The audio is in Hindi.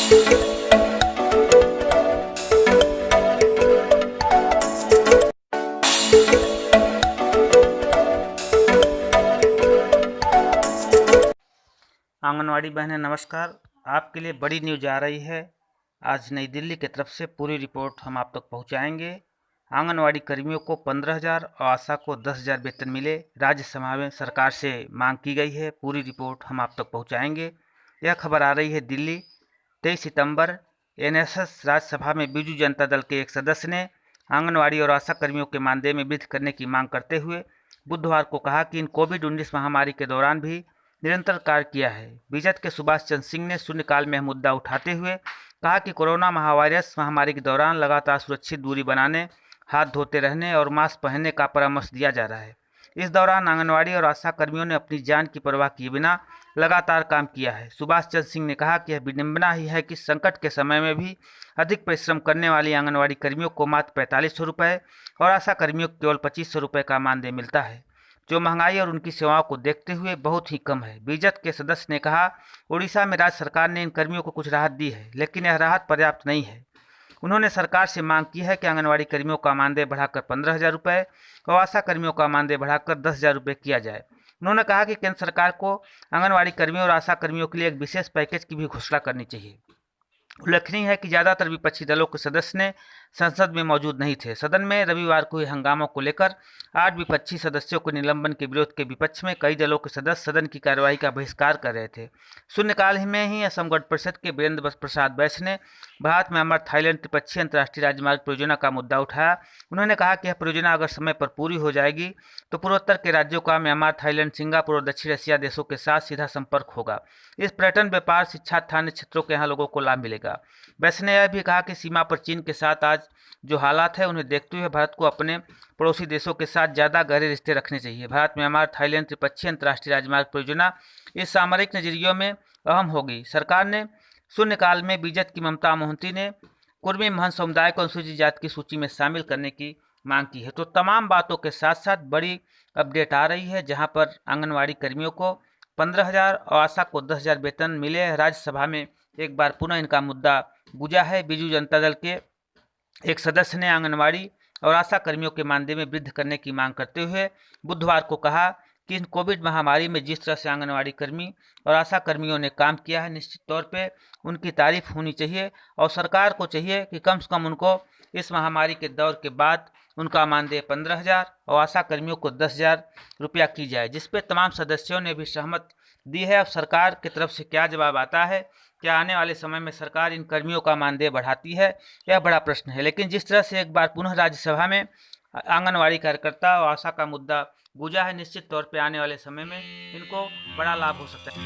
आंगनवाड़ी बहनें नमस्कार। आपके लिए बड़ी न्यूज आ रही है। आज नई दिल्ली की तरफ से पूरी रिपोर्ट हम आप तक पहुंचाएंगे। आंगनवाड़ी कर्मियों को 15,000 और आशा को 10,000 वेतन मिले, राज्यसभा में सरकार से मांग की गई है। पूरी रिपोर्ट हम आप तक पहुंचाएंगे। यह खबर आ रही है दिल्ली। 23 सितंबर एनएसएस राज्यसभा में बीजू जनता दल के एक सदस्य ने आंगनवाड़ी और आशा कर्मियों के मानदेय में वृद्धि करने की मांग करते हुए बुधवार को कहा कि इन कोविड-19 महामारी के दौरान भी निरंतर कार्य किया है। बीजेपी के सुभाष चंद्र सिंह ने शून्यकाल में मुद्दा उठाते हुए कहा कि कोरोना महावायरस महामारी के दौरान लगातार सुरक्षित दूरी बनाने, हाथ धोते रहने और मास्क पहनने का परामर्श दिया जा रहा है। इस दौरान आंगनवाड़ी और आशा कर्मियों ने अपनी जान की परवाह किए बिना लगातार काम किया है। सुभाष चंद्र सिंह ने कहा कि यह विडंबना ही है कि संकट के समय में भी अधिक परिश्रम करने वाली आंगनवाड़ी कर्मियों को मात्र 4500 रुपये और आशा कर्मियों को केवल 2500 रुपये का मानदेय मिलता है, जो महंगाई और उनकी सेवाओं को देखते हुए बहुत ही कम है। बीजेपी के सदस्य ने कहा, उड़ीसा में राज्य सरकार ने इन कर्मियों को कुछ राहत दी है, लेकिन यह राहत पर्याप्त नहीं है। उन्होंने सरकार से मांग की है कि आंगनवाड़ी कर्मियों का मानदेय बढ़ाकर 15,000 रुपये और आशा कर्मियों का मानदेय बढ़ाकर 10,000 रुपये किया जाए। उन्होंने कहा कि केंद्र सरकार को आंगनवाड़ी कर्मियों और आशा कर्मियों के लिए एक विशेष पैकेज की भी घोषणा करनी चाहिए। उल्लेखनीय है कि ज़्यादातर विपक्षी दलों के सदस्य ने संसद में मौजूद नहीं थे। सदन में रविवार को हुए हंगामों को लेकर 8 विपक्षी सदस्यों के निलंबन के विरोध के विपक्ष में कई दलों के सदस्य सदन की कार्यवाही का बहिष्कार कर रहे थे। शून्यकाल में ही असम गण परिषद के वीरेंद्र प्रसाद बैस ने भारत म्यांमार थाईलैंड त्रिपक्षीय अंतर्राष्ट्रीय राजमार्ग परियोजना का मुद्दा उठाया। उन्होंने कहा कि यह परियोजना अगर समय पर पूरी हो जाएगी तो पूर्वोत्तर के राज्यों का म्यांमार, थाईलैंड, सिंगापुर और दक्षिण एशिया देशों के साथ सीधा संपर्क होगा। इस पर्यटन, व्यापार, शिक्षा, स्थानीय क्षेत्रों के यहाँ लोगों को लाभ मिलेगा। बैस ने यह भी कहा कि सीमा पर चीन के साथ आज जो हालात है उन्हें देखते हुए भारत को अपने पड़ोसी देशों के साथ ज़्यादा गहरे रिश्ते रखने चाहिए। भारत म्यांमार थाईलैंड त्रिपक्षीय अंतर्राष्ट्रीय राजमार्ग परियोजना इस सामरिक नजरियों में अहम होगी। सरकार ने शून्यकाल में बीजेपी की ममता मोहंती ने कुर्मी महंत समुदाय को अनुसूचित जाति की सूची में शामिल करने की मांग की है। तो तमाम बातों के साथ साथ बड़ी अपडेट आ रही है, जहां पर आंगनवाड़ी कर्मियों को 15,000 और आशा को 10,000 वेतन मिले। राज्यसभा में एक बार पुनः इनका मुद्दा गूंजा है। बीजू जनता दल के एक सदस्य ने आंगनवाड़ी और आशा कर्मियों के मानदेय में वृद्धि करने की मांग करते हुए बुधवार को कहा कि इन कोविड महामारी में जिस तरह से आंगनवाड़ी कर्मी और आशा कर्मियों ने काम किया है, निश्चित तौर पे उनकी तारीफ होनी चाहिए और सरकार को चाहिए कि कम से कम उनको इस महामारी के दौर के बाद उनका मानदेय 15,000 और आशा कर्मियों को 10,000 रुपया की जाए, जिस पे तमाम सदस्यों ने भी सहमत दी है। अब सरकार की तरफ से क्या जवाब आता है, क्या आने वाले समय में सरकार इन कर्मियों का मानदेय बढ़ाती है, यह बड़ा प्रश्न है। लेकिन जिस तरह से एक बार पुनः राज्यसभा में आंगनवाड़ी कार्यकर्ता और आशा का मुद्दा गूंजा है, निश्चित तौर पे आने वाले समय में इनको बड़ा लाभ हो सकता है।